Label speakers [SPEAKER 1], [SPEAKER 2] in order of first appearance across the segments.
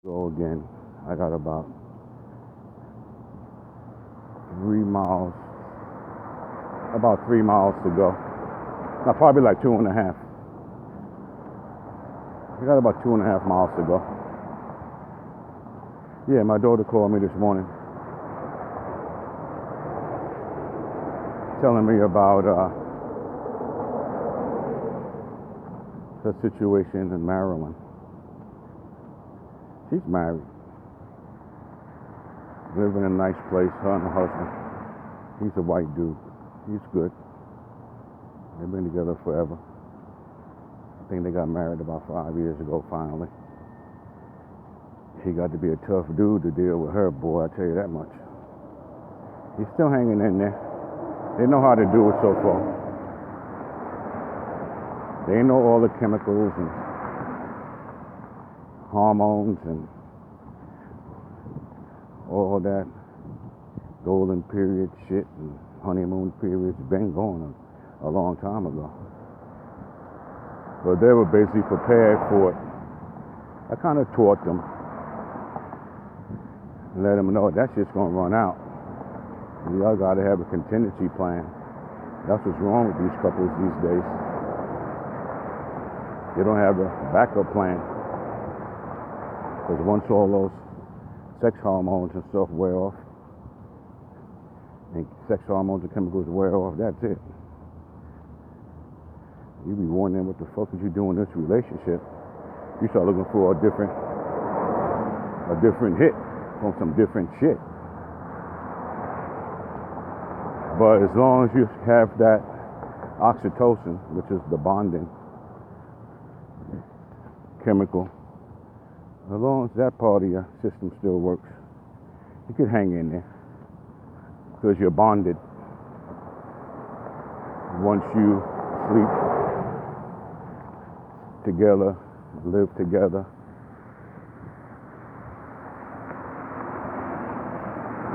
[SPEAKER 1] Go again. I got about 3 miles, about 3 miles to go. Now probably like 2.5. I got about 2.5 miles to go. Yeah, my daughter called me this morning, telling me about the situation in Maryland. She's married, living in a nice place, her and her husband. He's a white dude. He's good. They've been together forever. I think they got married about 5 years ago, finally. He got to be a tough dude to deal with her, boy, I tell you that much. He's still hanging in there. They know how to do it so far. They know all the chemicals and hormones and all that golden period shit and honeymoon period's been going a long time ago. But they were basically prepared for it. I kind of taught them and let them know that shit's gonna run out. Y'all gotta have a contingency plan. That's what's wrong with these couples these days. They don't have a backup plan. Because once all those sex hormones and stuff wear off, and sex hormones and chemicals wear off, that's it. You be wondering what the fuck is you doing in this relationship. You start looking for a different hit from some different shit. But as long as you have that oxytocin, which is the bonding chemical, as long as that part of your system still works, you can hang in there because you're bonded. Once you sleep together, live together,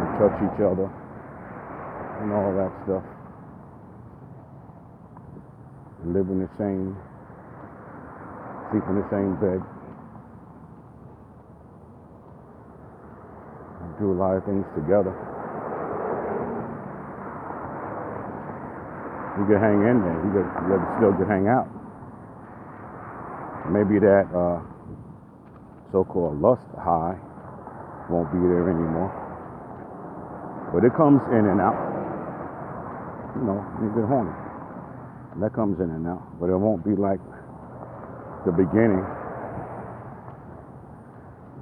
[SPEAKER 1] and touch each other and all that stuff, live in the same, sleep in the same bed, do a lot of things together. You can hang in there. You still can hang out. Maybe that so-called lust high won't be there anymore. But it comes in and out. You know, you get horny. That comes in and out. But it won't be like the beginning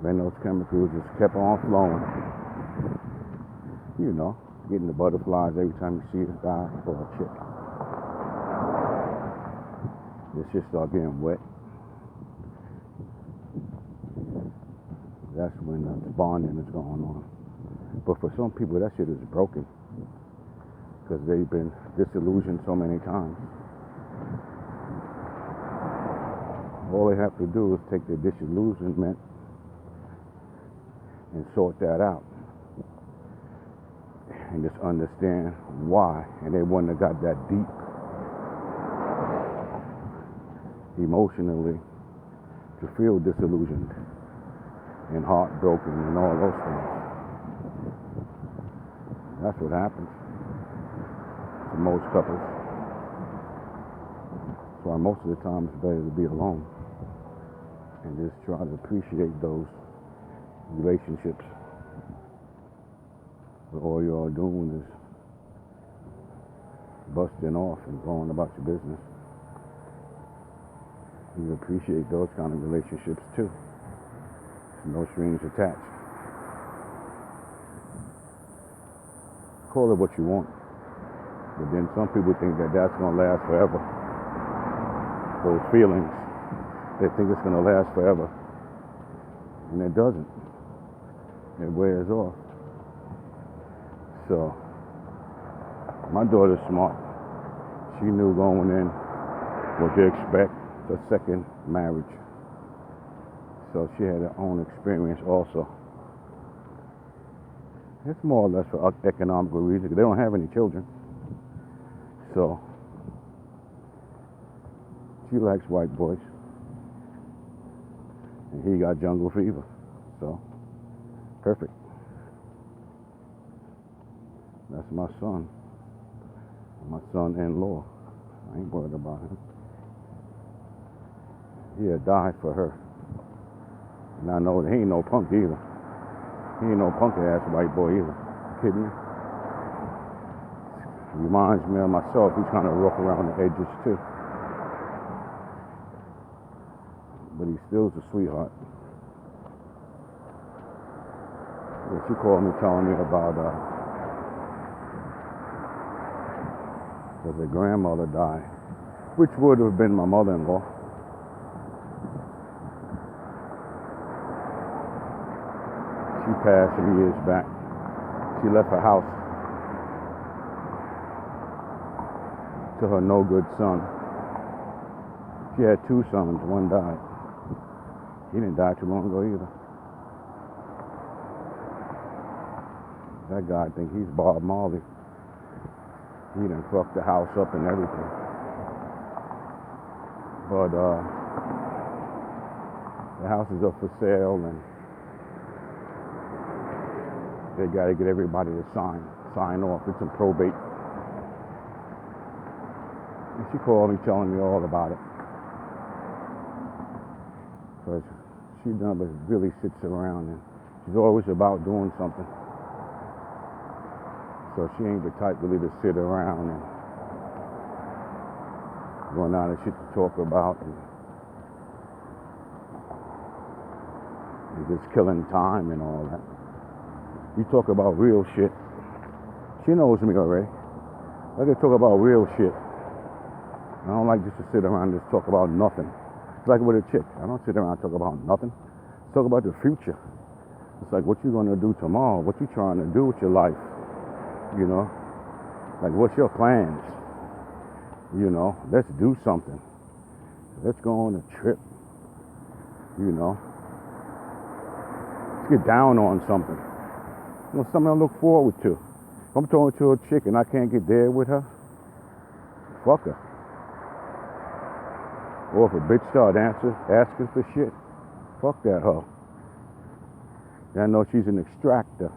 [SPEAKER 1] when those chemicals just kept on flowing. You know, getting the butterflies every time you see a guy or a chick. This shit start getting wet. That's when the bonding is going on. But for some people, that shit is broken because they've been disillusioned so many times. All they have to do is take their disillusionment and sort that out and just understand why. And they wouldn't have got that deep emotionally to feel disillusioned and heartbroken and all those things. That's what happens to most couples. That's why most of the time it's better to be alone and just try to appreciate those relationships. But all you're doing is busting off and going about your business. You appreciate those kind of relationships too. No strings attached. Call it what you want. But then some people think that that's going to last forever. Those feelings, they think it's going to last forever. And it doesn't. It wears off. So, my daughter's smart. She knew going in what to expect, the second marriage. So she had her own experience also. It's more or less for economical reasons. They don't have any children. So she likes white boys. And he got jungle fever. So, perfect. That's my son. My son-in-law. I ain't worried about him. He'll die for her. And I know he ain't no punk either. He ain't no punk-ass white boy either. You kidding me? Reminds me of myself. He's kind of rough around the edges too. But he still's a sweetheart. Yeah, she called me telling me about that her grandmother died, which would have been my mother-in-law. She passed some years back. She left her house to her no-good son. She had 2 sons. One died. He didn't die too long ago either. That guy, I think he's Bob Marley. He done fucked the house up and everything. But the house is up for sale, and they got to get everybody to sign off. It's in probate. And she called me telling me all about it. Because she never really sits around, and she's always about doing something. So she ain't the type really to sit around and run out of shit to talk about and just killing time and all that. You talk about real shit. She knows me already. I can talk about real shit. I don't like just to sit around and just talk about nothing. It's like with a chick. I don't sit around and talk about nothing. Talk about the future. It's like, what you gonna do tomorrow? What you trying to do with your life? You know, like, what's your plans? You know, let's do something. Let's go on a trip. You know, let's get down on something. You know, something I look forward to. If I'm talking to a chick and I can't get there with her, fuck her. Or if a bitch start asking for shit, fuck that hoe. I know she's an extractor.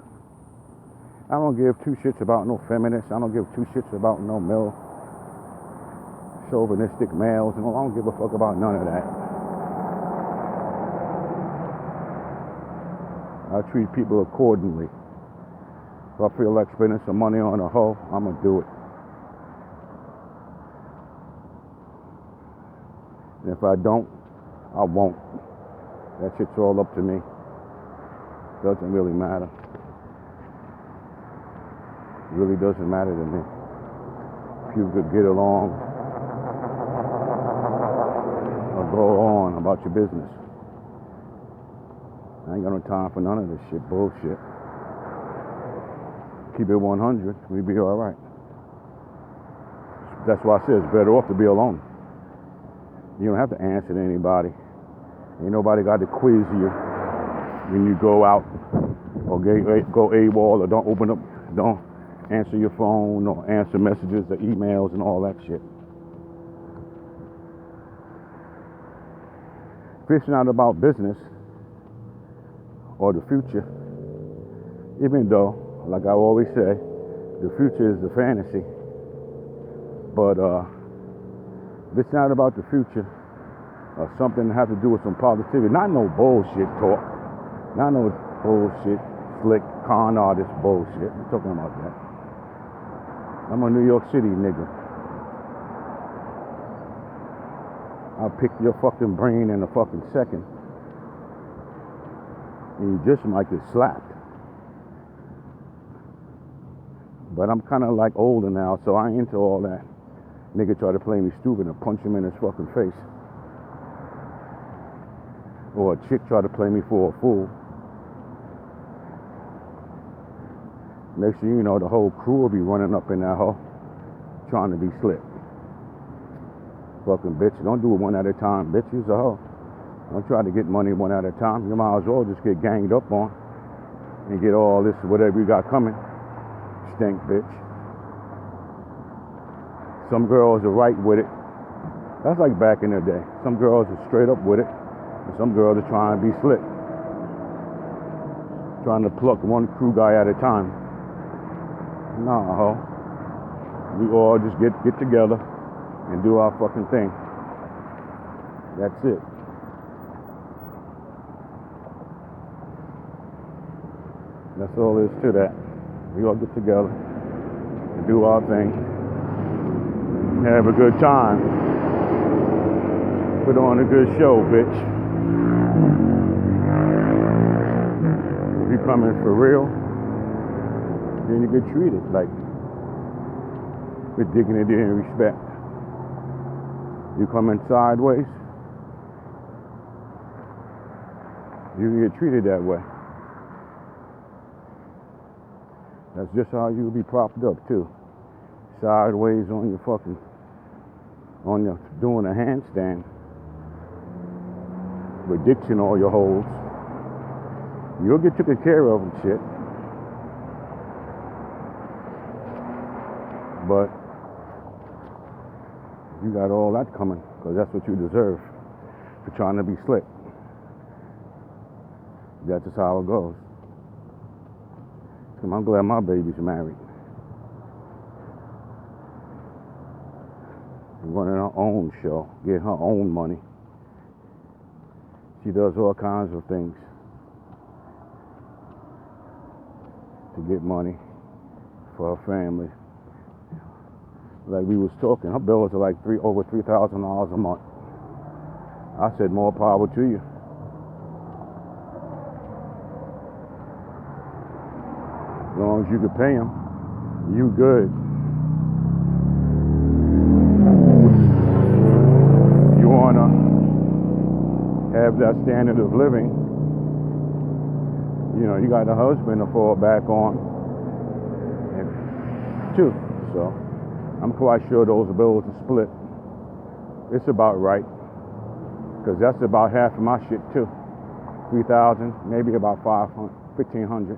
[SPEAKER 1] I don't give 2 shits about no feminists. I don't give 2 shits about no male chauvinistic males. And I don't give a fuck about none of that. I treat people accordingly. If I feel like spending some money on a hoe, I'm gonna do it. And if I don't, I won't. That shit's all up to me. Doesn't really matter. It really doesn't matter to me. If you could get along or go on about your business. I ain't got no time for none of this shit, bullshit. Keep it 100, we be all right. That's why I say it's better off to be alone. You don't have to answer to anybody. Ain't nobody got to quiz you when you go out or go AWOL or don't answer your phone or answer messages or emails and all that shit. If it's not about business or the future, even though, like I always say, the future is a fantasy, but if it's not about the future or something that has to do with some positivity, not no bullshit talk, not no bullshit slick con artist bullshit. I'm talking about that. I'm a New York City nigga. I'll pick your fucking brain in a fucking second, and you just might get slapped. But I'm kind of like older now, so I ain't into all that. Nigga try to play me stupid and punch him in his fucking face. Or a chick try to play me for a fool. Next thing you know, the whole crew will be running up in that hole trying to be slick. Fucking bitch, don't do it one at a time, bitch. You's a hoe. Don't try to get money one at a time. You might as well just get ganged up on and get all this, whatever you got coming. Stink, bitch. Some girls are right with it. That's like back in the day. Some girls are straight up with it, and some girls are trying to be slick. trying to pluck one crew guy at a time. No, we all just get together and do our fucking thing. That's it. That's all there is to that. We all get together and do our thing. Have a good time. Put on a good show, bitch. If you come in for real, then you get treated like with dignity and respect. You come in sideways, you get treated that way. That's just how you'll be propped up too. Sideways on your doing a handstand with dicks in all your holes. You'll get taken care of and shit. But you got all that coming, because that's what you deserve for trying to be slick. That's just how it goes. I'm glad my baby's married. Running her own show, getting her own money. She does all kinds of things to get money for her family. Like we was talking, her bills are like over $3,000 a month. I said, more power to you. As long as you can pay them, you good. You wanna have that standard of living, you know, you got a husband to fall back on too. So I'm quite sure those bills are split. It's about right, because that's about half of my shit too. 3,000, maybe about 500, 1,500.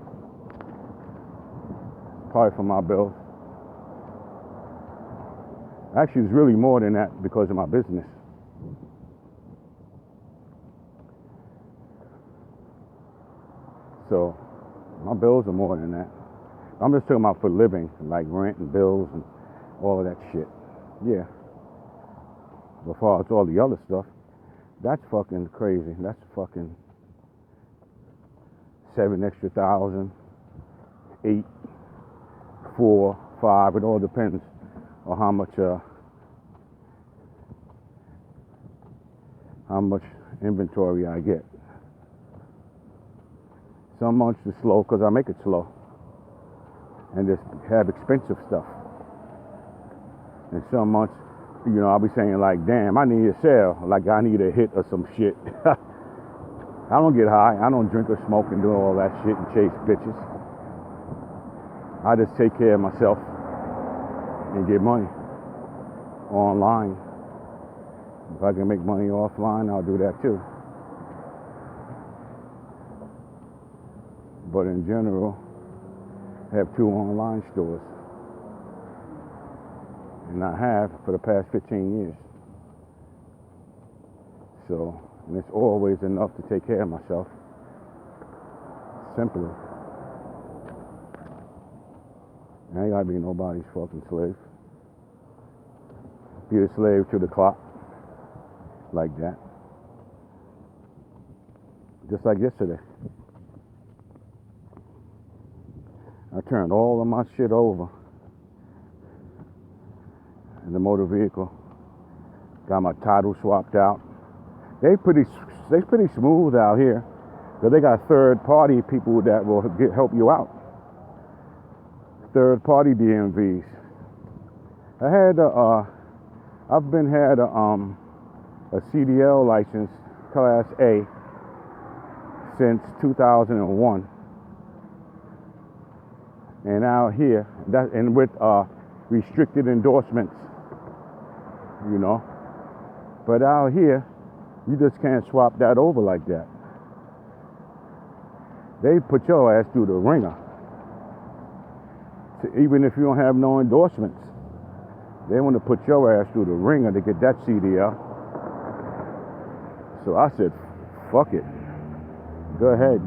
[SPEAKER 1] Probably for my bills. Actually, it's really more than that because of my business. So my bills are more than that. I'm just talking about for living, like rent and bills and all of that shit. Yeah. Before it's all the other stuff, that's fucking crazy. That's fucking 7 extra thousand, 8, 4, 5. It all depends on how much inventory I get. Some months is slow because I make it slow and just have expensive stuff. And some months, you know, I'll be saying like, damn, I need a sale, like I need a hit or some shit. I don't get high, I don't drink or smoke and do all that shit and chase bitches. I just take care of myself and get money online. If I can make money offline, I'll do that too. But in general, I have 2 online stores. And I have for the past 15 years. So, and it's always enough to take care of myself. Simply. I ain't gotta be nobody's fucking slave. Be a slave to the clock. Like that. Just like yesterday. I turned all of my shit over in the motor vehicle. Got my title swapped out. They pretty smooth out here. So they got third-party people that will help you out. Third-party DMVs. I've had a CDL license, Class A, since 2001. And out here, and with restricted endorsements, you know. But out here, you just can't swap that over like that. They put your ass through the ringer. So even if you don't have no endorsements, they want to put your ass through the ringer to get that CDL. So I said, fuck it. Go ahead.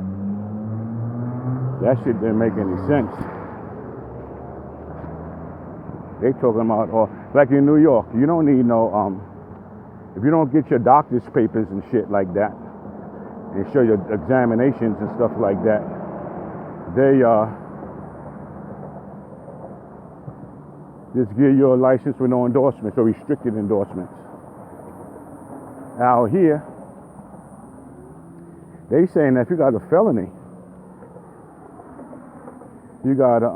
[SPEAKER 1] That shit didn't make any sense. They talking about, or like in New York, you don't need no, if you don't get your doctor's papers and shit like that, and show your examinations and stuff like that, they just give you a license with no endorsements or restricted endorsements. Out here, they saying that if you got a felony, you got a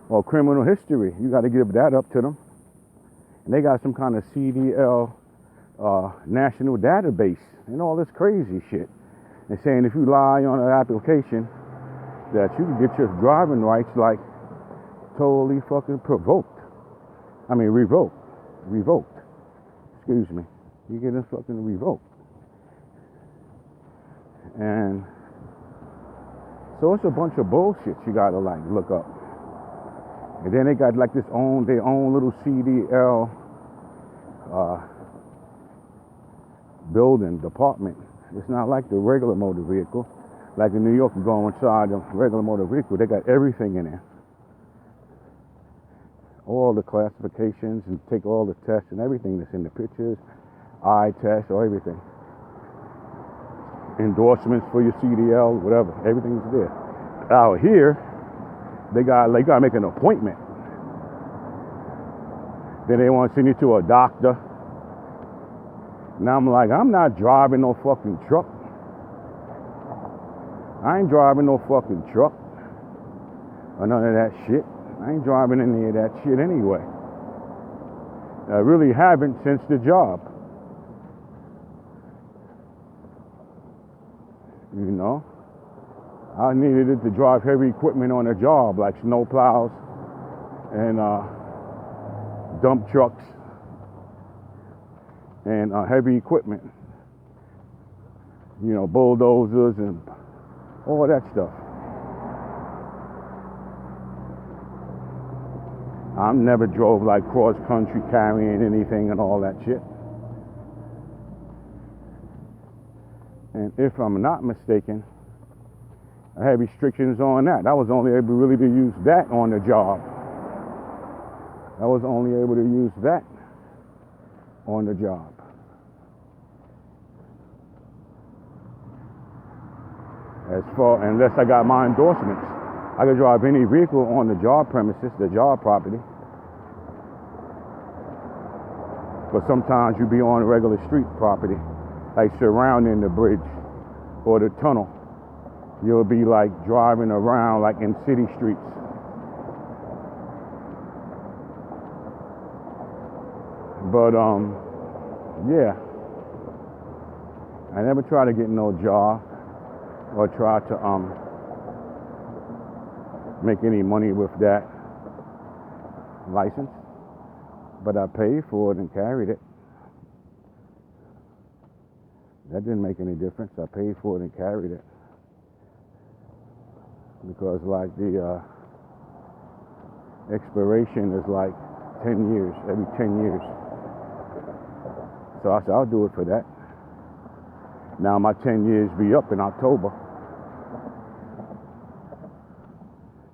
[SPEAKER 1] or criminal history, you got to give that up to them. And they got some kind of CDL national database and all this crazy shit. And saying if you lie on an application, that you can get your driving rights like totally fucking revoked. Excuse me. You get it fucking revoked. And so it's a bunch of bullshit you gotta like look up. And then they got like their own little CDL building department. It's not like the regular motor vehicle. Like in New York, you go inside the regular motor vehicle, they got everything in there. All the classifications and take all the tests and everything that's in the pictures, eye tests or everything. Endorsements for your CDL, whatever, everything's there. Out here, they gotta make an appointment. Then they want to send you to a doctor. Now I'm like, I'm not driving no fucking truck. I ain't driving no fucking truck or none of that shit. I ain't driving any of that shit anyway. I really haven't since the job. You know, I needed it to drive heavy equipment on a job like snow plows and dump trucks and heavy equipment. You know, bulldozers and all that stuff. I never drove like cross country carrying anything and all that shit. And if I'm not mistaken, I had restrictions on that. I was only able really to use that on the job. I was only able to use that on the job. As far, unless I got my endorsements, I could drive any vehicle on the job premises, the job property. But sometimes you be on a regular street property, like surrounding the bridge or the tunnel. You'll be like driving around like in city streets. But yeah, I never try to get no job or try to make any money with that license, but I paid for it and carried it. That didn't make any difference. I paid for it and carried it. Because like the expiration is like 10 years, every 10 years. So I said, I'll do it for that. Now my 10 years be up in October.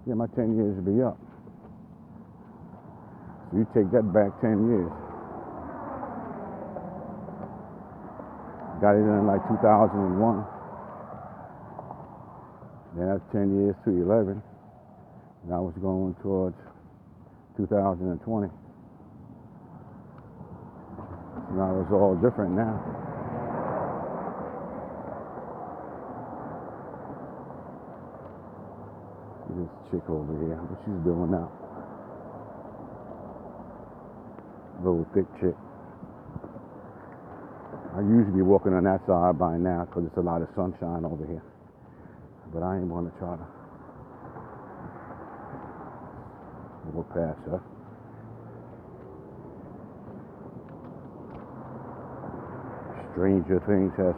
[SPEAKER 1] Yeah, my 10 years will be up. So you take that back 10 years. Got it in like 2001. Then that's 10 years to 11. And I was going towards 2020. So now it's all different now. This chick over here, what she's doing now? Little thick chick. I usually be walking on that side by now because it's a lot of sunshine over here. But I ain't want to try to walk past her. Stranger things has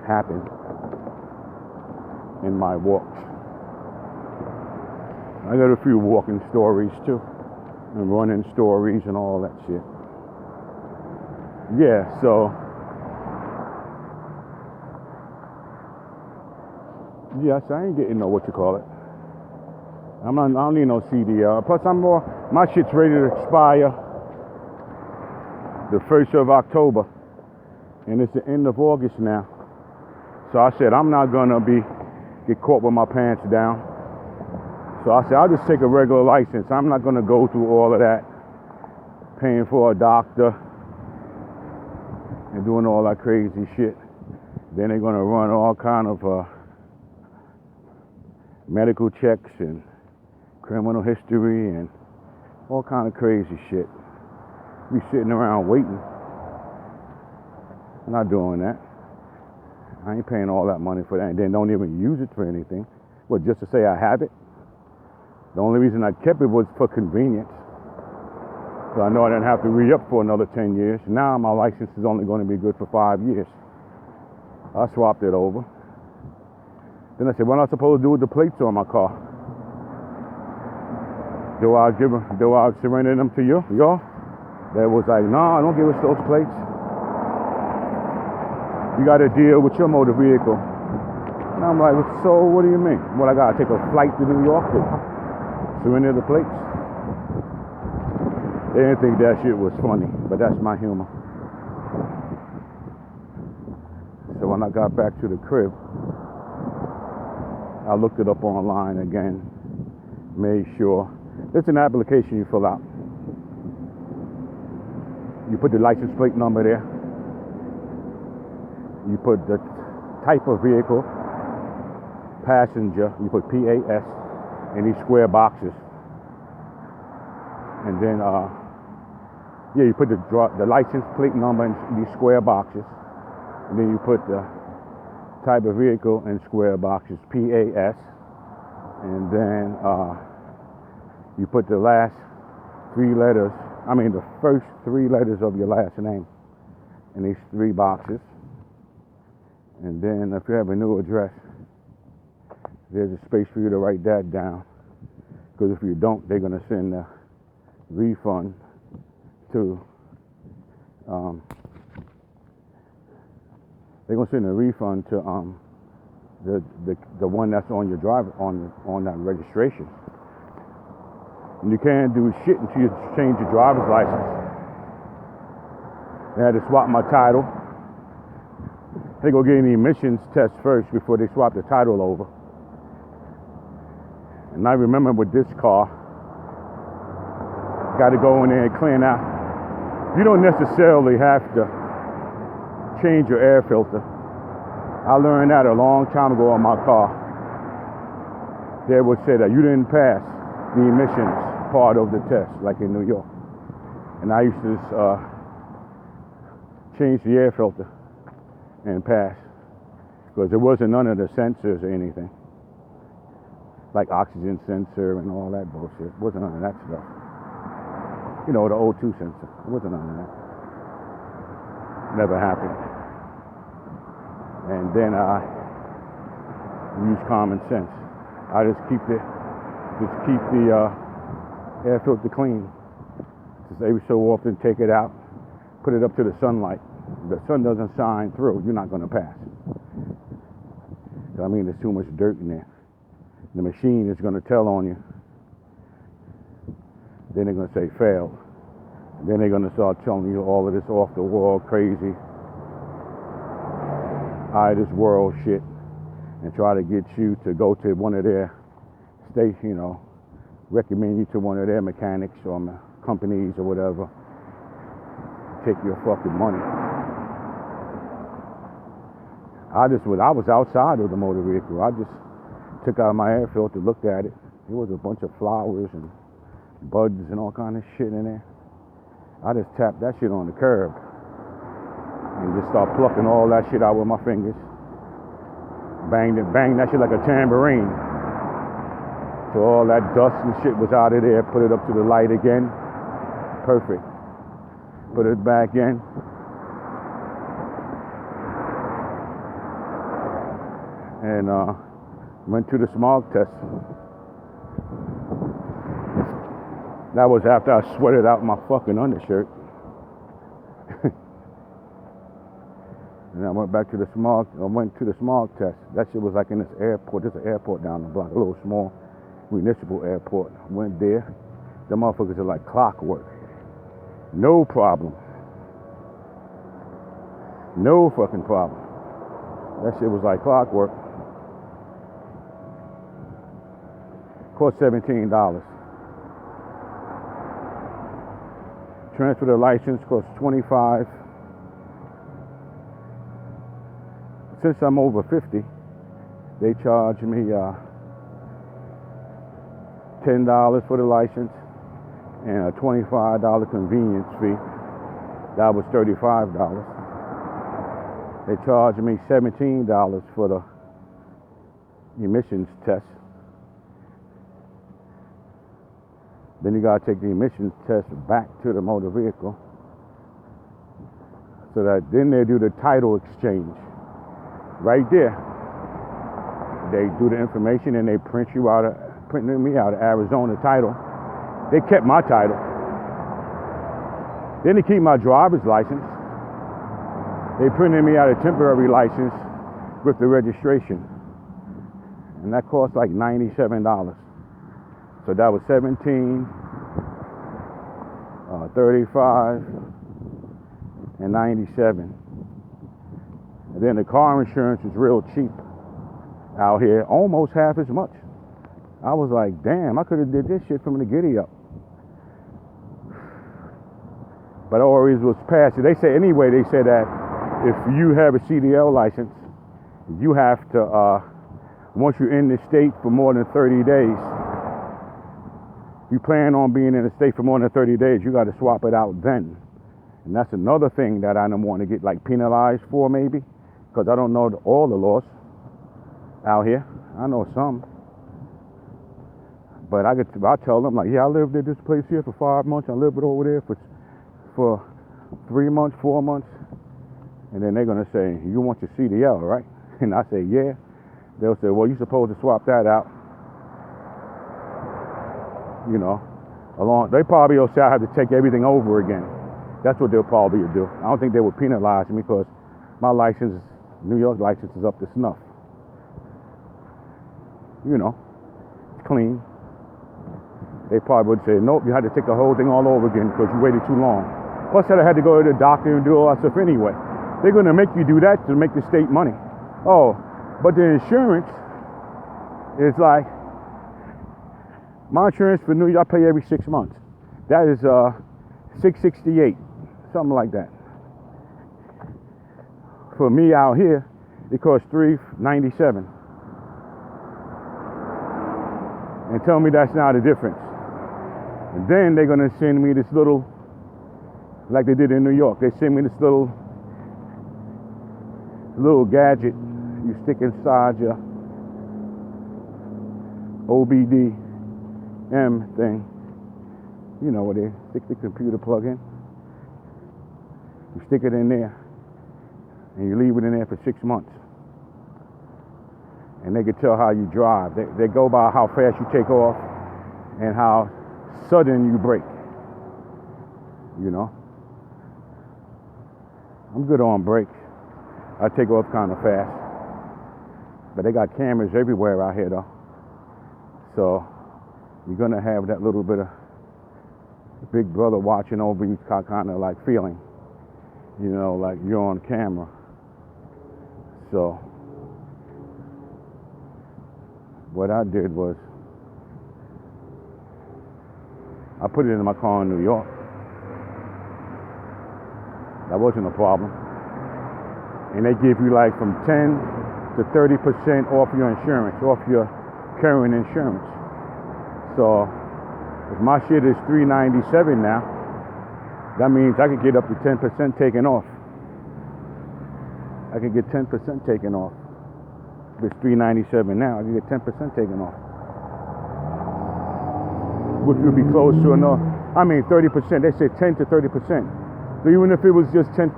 [SPEAKER 1] happened in my walks. I got a few walking stories too, and running stories and all that shit. Yeah, so Yes, I ain't getting no what you call it. I don't need no CDL. Plus, my shit's ready to expire the 1st of October, and it's the end of August now. So I said I'm not gonna get caught with my pants down. So I said I'll just take a regular license. I'm not gonna go through all of that, paying for a doctor and doing all that crazy shit. Then they're gonna run all kind of medical checks and criminal history and all kind of crazy shit. Be sitting around waiting. I'm not doing that. I ain't paying all that money for that, and then don't even use it for anything. What, just to say I have it? The only reason I kept it was for convenience. So I know I didn't have to re-up for another 10 years. Now my license is only going to be good for 5 years. I swapped it over. Then I said, what am I supposed to do with the plates on my car? Do I surrender them to y'all? They was like, no, don't give us those plates. You got to deal with your motor vehicle. And I'm like, so what do you mean? What, I got to take a flight to New York to surrender the plates? They didn't think that shit was funny, but that's my humor. So when I got back to the crib, I looked it up online again, made sure. It's an application you fill out. You put the license plate number there. You put the type of vehicle, passenger, you put PAS in these square boxes. And then, you put the license plate number in these square boxes. And then you put the type of vehicle in square boxes, PAS. And then you put the first 3 letters of your last name in these 3 boxes. And then if you have a new address, there's a space for you to write that down. Because if you don't, they're going to send a refund to the one that's on your driver on that registration. And you can't do shit until you change your driver's license. They had to swap my title. They go get an emissions test first before they swap the title over. And I remember with this car, got to go in there and clean out. You don't necessarily have to change your air filter. I learned that a long time ago on my car. They would say that you didn't pass the emissions part of the test, like in New York. And I used to change the air filter and pass, because there wasn't none of the sensors or anything, like oxygen sensor and all that bullshit. Wasn't none of that stuff. You know, the O2 sensor. It wasn't none of that. Never happened. And then I use common sense. I just keep the air filter clean. Just every so often take it out, put it up to the sunlight. If the sun doesn't shine through, you're not going to pass. I mean, there's too much dirt in there. The machine is going to tell on you. Then they're going to say failed. And then they're going to start telling you all of this off the wall, crazy, out of this world shit, and try to get you to go to one of their recommend you to one of their mechanics or companies or whatever. Take your fucking money. I was outside of the motor vehicle. I just took out my air filter, looked at it. There was a bunch of flowers and buds and all kind of shit in there. I just tapped that shit on the curb and just start plucking all that shit out with my fingers. Banged that shit like a tambourine. So all that dust and shit was out of there. Put it up to the light again. Perfect. Put it back in. And went to the smog test. That was after I sweated out my fucking undershirt. And I went back to the smog. I went to the smog test. That shit was like in this airport. There's an airport down the block, a little small municipal airport. I went there. The motherfuckers are like clockwork. No problem. No fucking problem. That shit was like clockwork. Cost $17. Transfer the license costs $25. Since I'm over 50, they charge me $10 for the license and a $25 convenience fee. That was $35. They charged me $17 for the emissions test. Then you gotta take the emissions test back to the motor vehicle. So that then they do the title exchange. Right there. They do the information and they printed me out of Arizona title. They kept my title. Then they keep my driver's license. They printed me out a temporary license with the registration. And that cost like $97. So that was $17, $35, and $97. And then the car insurance is real cheap out here, almost half as much. I was like, damn, I could have did this shit from the giddy up. But always was passed. They say anyway, they say that if you have a CDL license, you have to, once you're in the state for more than 30 days, you plan on being in the state for more than 30 days, you got to swap it out then. And that's another thing that I don't want to get like penalized for maybe, because I don't know all the laws out here. I know some. But I tell them like, yeah, I lived at this place here for 5 months. I lived over there for 3 months, 4 months. And then they're going to say, you want your CDL, right? And I say, yeah. They'll say, well, you're supposed to swap that out. You know, they probably will say I have to take everything over again. That's what they'll probably do. I don't think they would penalize me because my license, New York license, is up to snuff. You know, it's clean. They probably would say, nope, you had to take the whole thing all over again because you waited too long. Plus, I had to go to the doctor and do all that stuff anyway. They're going to make you do that to make the state money. Oh, but the insurance is like, my insurance for New York, I pay every 6 months. That is $668, something like that. For me out here, it costs $397. And tell me that's not a difference. And then they're gonna send me this little, like they did in New York. They send me this little gadget you stick inside your OBD thing, you know, where they stick the computer plug in. You stick it in there and you leave it in there for 6 months. And they can tell how you drive. They go by how fast you take off and how sudden you brake. You know? I'm good on brakes. I take off kind of fast. But they got cameras everywhere out here though. So you're gonna have that little bit of big brother watching over you kind of like feeling, you know, like you're on camera. So what I did was I put it in my car in New York. That wasn't a problem. And they give you like from 10 to 30% off your insurance, off your current insurance. So if my shit is $397 now, that means I could get up to 10% taken off. I could get 10% taken off. If it's $397 now, I can get 10% taken off. Which would be close to 30%. They said 10 to 30%. So even if it was just 10%,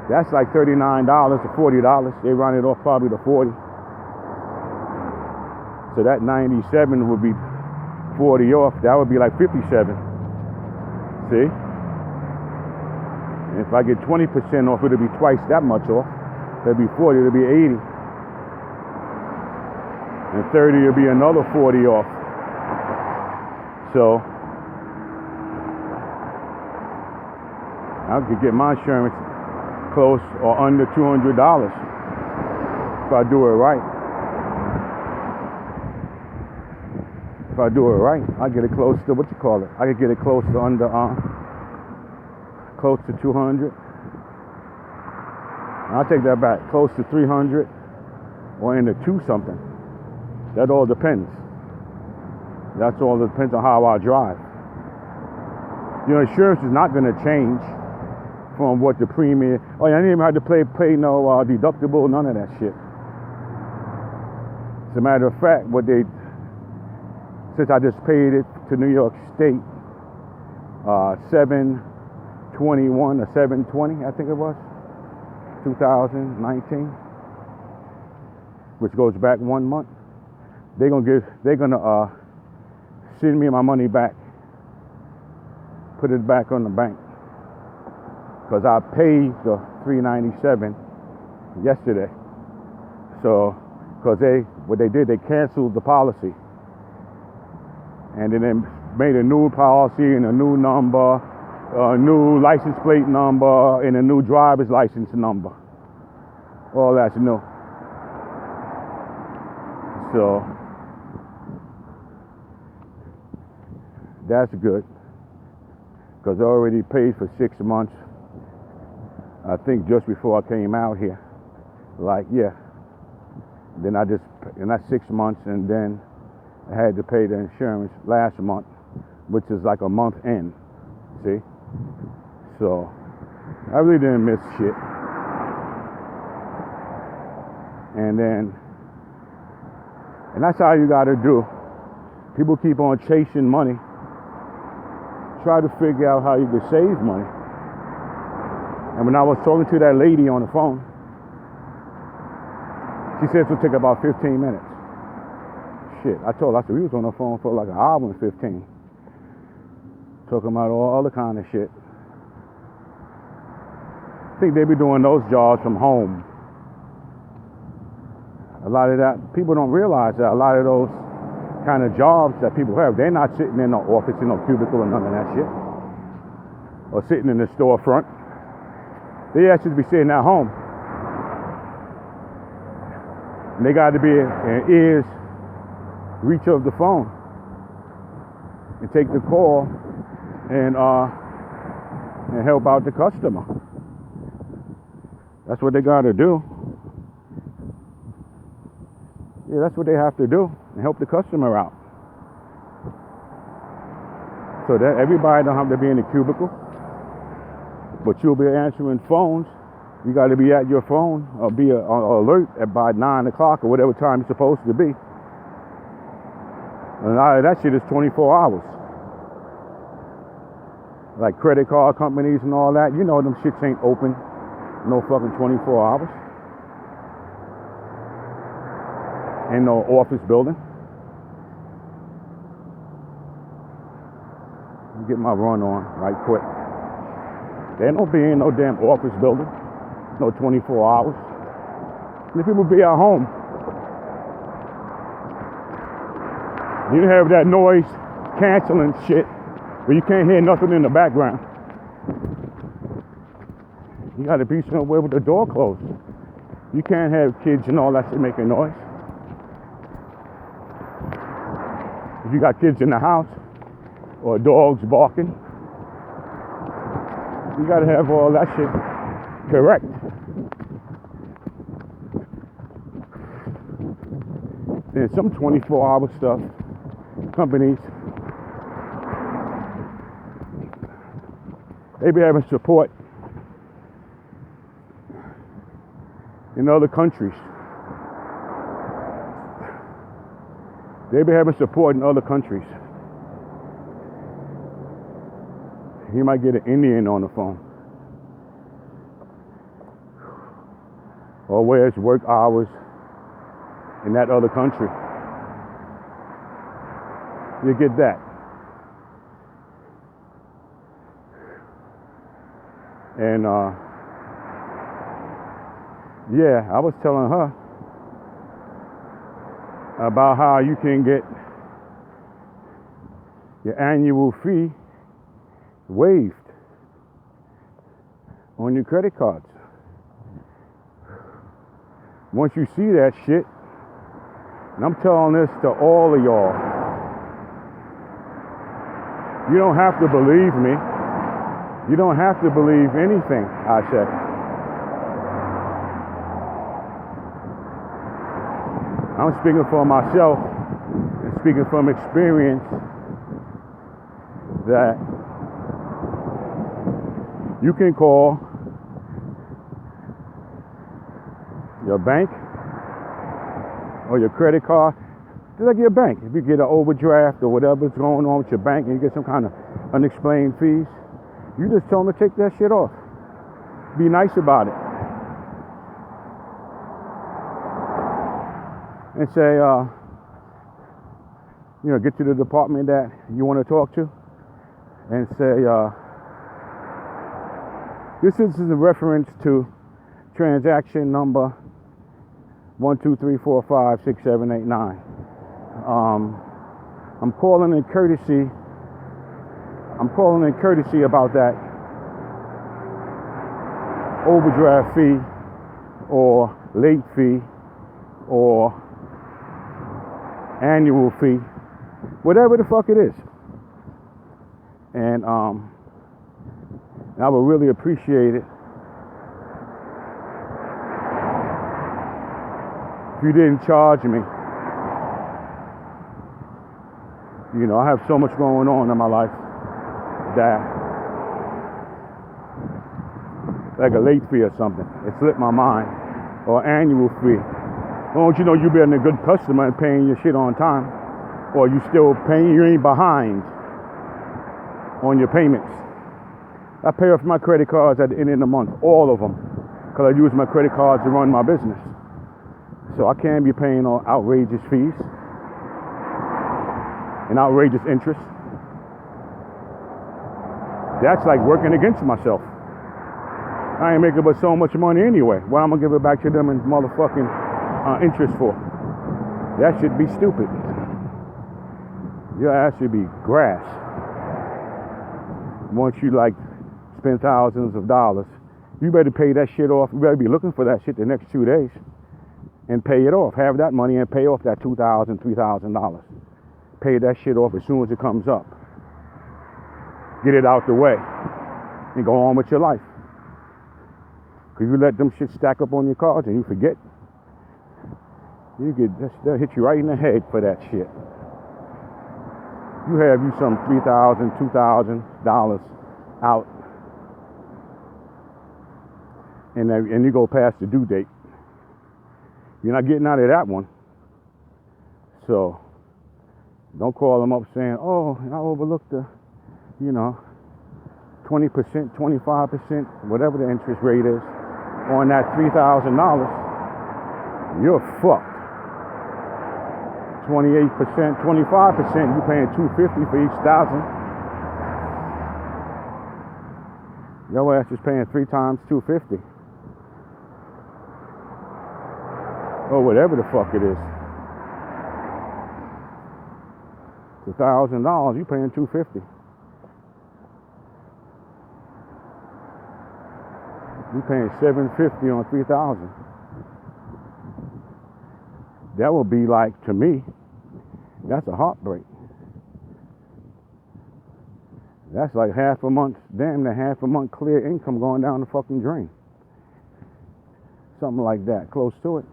[SPEAKER 1] that's like $39 or $40. They round it off probably to 40. So that 97 would be 40 off. That would be like 57. See? And if I get 20% off, it'll be twice that much off. That'd be 40, it'll be 80. And 30 will be another 40 off. So I could get my insurance close or under $200 if I do it right. If I do it right, I get it close to I could get it close to under close to 200. I'll take that back, close to 300 or in the 2 something. That all depends. That's all depends on how I drive. Your insurance is not going to change from what the premium. Oh, I didn't even have to pay no deductible, none of that shit. As a matter of fact, since I just paid it to New York State, 7/21 or 7/20, I think it was, 2019, which goes back 1 month. They're gonna send me my money back, put it back on the bank, because I paid the $397 yesterday. So, because what they did, they canceled the policy, and then they made a new policy and a new number, a new license plate number, and a new driver's license number. All that's new. So that's good, because I already paid for 6 months. I think just before I came out here, Then and that's 6 months, and then I had to pay the insurance last month, which is like a month in. See? So I really didn't miss shit. And that's how you gotta do. People keep on chasing money. Try to figure out how you can save money. And when I was talking to that lady on the phone, she said it would take about 15 minutes. Shit, I said we was on the phone for like an hour and 15. Talking about all other kind of shit. I think they be doing those jobs from home. A lot of that, people don't realize that a lot of those kind of jobs that people have, they're not sitting in no office, in no cubicle or none of that shit. Or sitting in the storefront. They actually be sitting at home. And they got to be in ears reach of the phone and take the call and help out the customer. That's what they got to do. Yeah, that's what they have to do, and help the customer out. So that everybody don't have to be in a cubicle, but you'll be answering phones. You got to be at your phone or be alert by 9 o'clock or whatever time it's supposed to be. And that shit is 24 hours. Like credit card companies and all that, you know them shits ain't open no fucking 24 hours. In no office building. Let me get my run on right quick. There don't be in no damn office building. No 24 hours. The people be at home. You have that noise canceling shit where you can't hear nothing in the background. You gotta be somewhere with the door closed. You can't have kids and all that shit making noise. If you got kids in the house or dogs barking, you gotta have all that shit correct. And some 24-hour stuff, companies, they be having support in other countries. They be having support in other countries. You might get an Indian on the phone. Or where it's work hours in that other country. You get that. And Yeah, I was telling her about how you can get your annual fee waived on your credit cards. Once you see that shit, and I'm telling this to all of y'all, you don't have to believe me. You don't have to believe anything I say. I'm speaking for myself and speaking from experience that you can call your bank or your credit card, just like your bank. If you get an overdraft or whatever's going on with your bank and you get some kind of unexplained fees, you just tell them to take that shit off. Be nice about it. And say, get to the department that you want to talk to and say, this is a reference to transaction number 123456789. I'm calling in courtesy about that overdraft fee or late fee or annual fee, whatever the fuck it is. And I would really appreciate it if you didn't charge me. I have so much going on in my life that, like a late fee or something, it slipped my mind, or annual fee. Don't you know you being a good customer and paying your shit on time, or you still paying, you ain't behind on your payments. I pay off my credit cards at the end of the month, all of them, because I use my credit cards to run my business. So I can't be paying all outrageous fees and outrageous interest. That's like working against myself. I ain't making but so much money anyway. Why am I gonna give it back to them in motherfucking interest for? That should be stupid. Your ass should be grass. Once you spend thousands of dollars, you better pay that shit off. You better be looking for that shit the next 2 days and pay it off. Have that money and pay off that $2,000, $3,000. Pay that shit off as soon as it comes up. Get it out the way and go on with your life. Because you let them shit stack up on your cards and you forget, they'll hit you right in the head for that shit. You have you some $3,000, $2,000 out, and you go past the due date. You're not getting out of that one. So don't call them up saying, oh, I overlooked the, 20%, 25%, whatever the interest rate is on that $3,000. You're fucked. 28%, 25%, you're paying $250 for each thousand. Your ass is paying 3 times $250. Or whatever the fuck it is. It's $1,000, you're paying $250. You're paying $750 on 3,000. That would be like, to me, that's a heartbreak. That's like damn near half a month clear income going down the fucking drain. Something like that, close to it.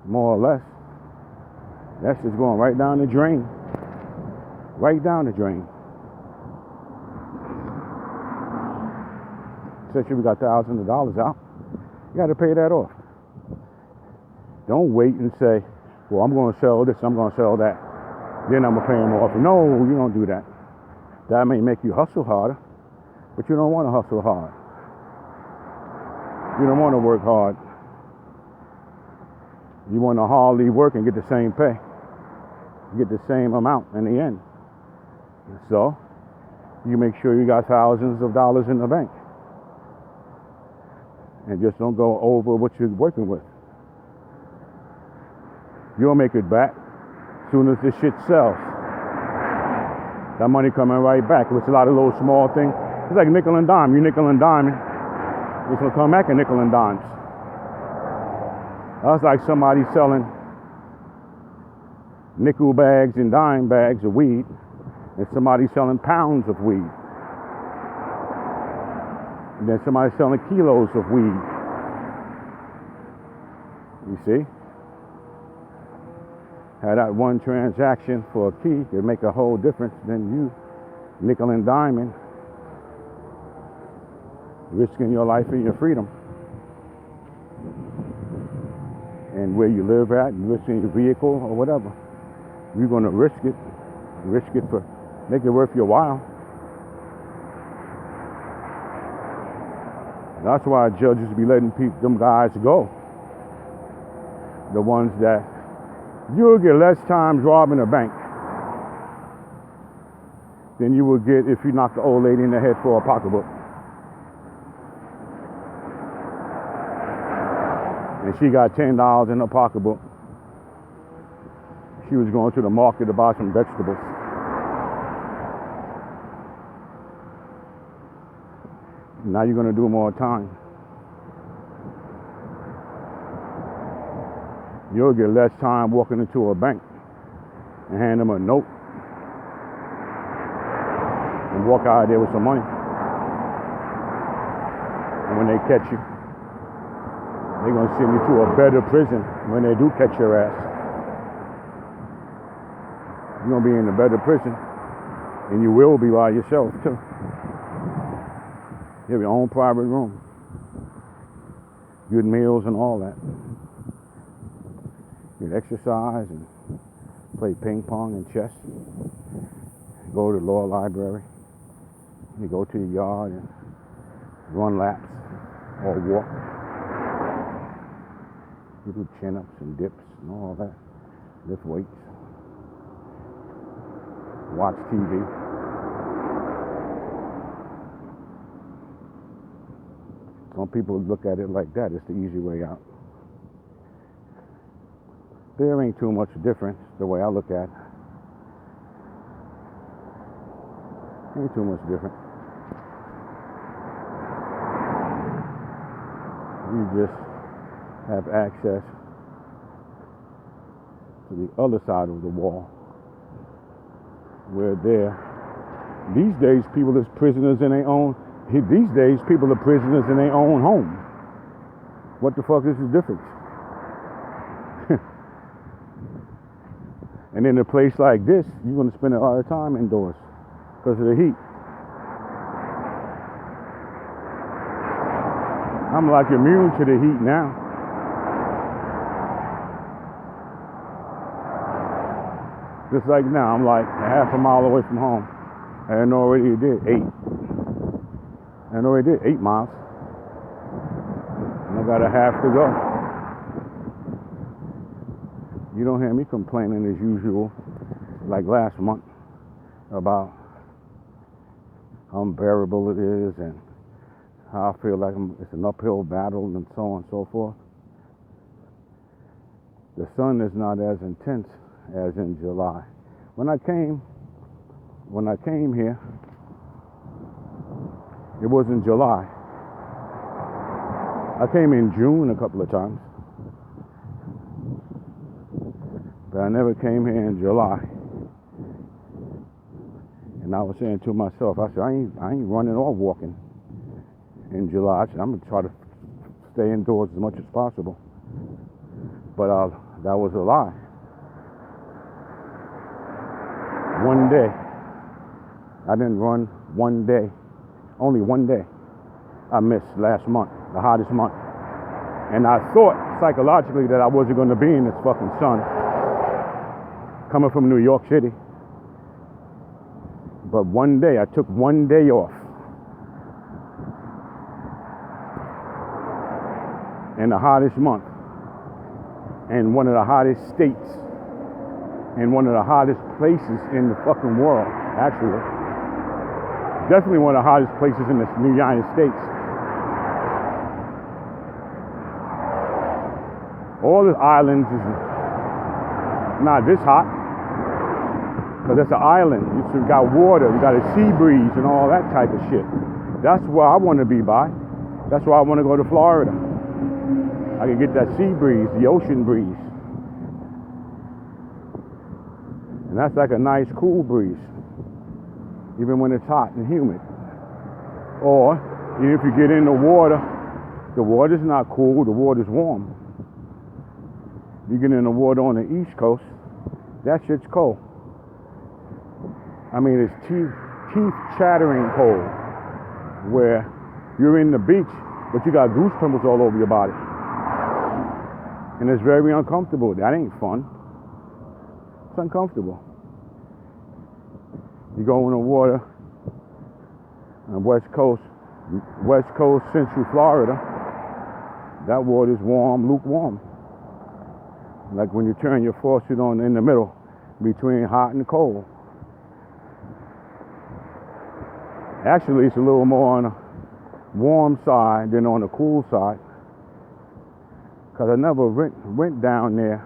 [SPEAKER 1] More or less. That's just going right down the drain. Right down the drain. Especially if we got thousands of dollars out, you got to pay that off. Don't wait and say, well, I'm going to sell this, I'm going to sell that, then I'm going to pay them off. No, you don't do that. That may make you hustle harder, but you don't want to hustle hard. You don't want to work hard. You want to hardly work and get the same pay. Get the same amount in the end. So, you make sure you got thousands of dollars in the bank. And just don't go over what you're working with. You'll make it back as soon as this shit sells. That money coming right back. It's a lot of little small things. It's like nickel and dime. You nickel and dime, it's gonna come back in nickel and dimes. That's like somebody selling nickel bags and dime bags of weed, and somebody selling pounds of weed. And then somebody selling kilos of weed. You see? Had that one transaction for a key could make a whole difference than you nickel and diming, risking your life and your freedom. And where you live at, and risking your vehicle or whatever. You're gonna risk it for, make it worth your while. That's why judges be letting them guys go. The ones that you'll get less times robbing a bank than you would get if you knocked the old lady in the head for a pocketbook. And she got $10 in her pocketbook. She was going to the market to buy some vegetables. Now you're going to do more time. You'll get less time walking into a bank and hand them a note and walk out of there with some money. And when they catch you, they're going to send you to a better prison when they do catch your ass. You're going to be in a better prison, and you will be by yourself too. You have your own private room, good meals and all that. You can exercise and play ping pong and chess. Go to the law library. You go to your yard and run laps or walk. You do chin-ups and dips and all that. Lift weights. Watch TV. Some people look at it like that. It's the easy way out. There ain't too much difference the way I look at it. Ain't too much different. You just have access to the other side of the wall, where these days people is prisoners in their own. These days people are prisoners in their own home. What the fuck is the difference? And in a place like this, you're going to spend a lot of time indoors because of the heat. I'm like immune to the heat now. Just like now, I'm like a half a mile away from home. And I already did 8 miles. And I got a half to go. You don't hear me complaining as usual, like last month, about how unbearable it is and how I feel like it's an uphill battle and so on and so forth. The sun is not as intense as in July. When I came here, it was in July. I came in June a couple of times. But I never came here in July. And I was saying to myself, I said, I ain't running or walking in July. I said, I'm gonna try to stay indoors as much as possible. But that was a lie. One day. I didn't run one day. Only one day I missed last month, the hottest month. And I thought psychologically that I wasn't gonna be in this fucking sun. Coming from New York City. But one day, I took one day off. In the hottest month. In one of the hottest states. In one of the hottest places in the fucking world, actually. Definitely one of the hottest places in the United States. All the islands is not this hot, because it's an island. You got water, you got a sea breeze and all that type of shit. That's where I want to be by. That's why I want to go to Florida. I can get that sea breeze, the ocean breeze. And that's like a nice cool breeze, even when it's hot and humid. Or even if you get in the water's not cool, the water's warm. You get in the water on the East Coast, that shit's cold. I mean, it's teeth chattering cold, where you're in the beach, but you got goose pimples all over your body. And it's very uncomfortable. That ain't fun. It's uncomfortable. You go in the water on West Coast, Central Florida, that water's warm, lukewarm. Like when you turn your faucet on in the middle, between hot and cold. Actually, it's a little more on the warm side than on the cool side, because I never went down there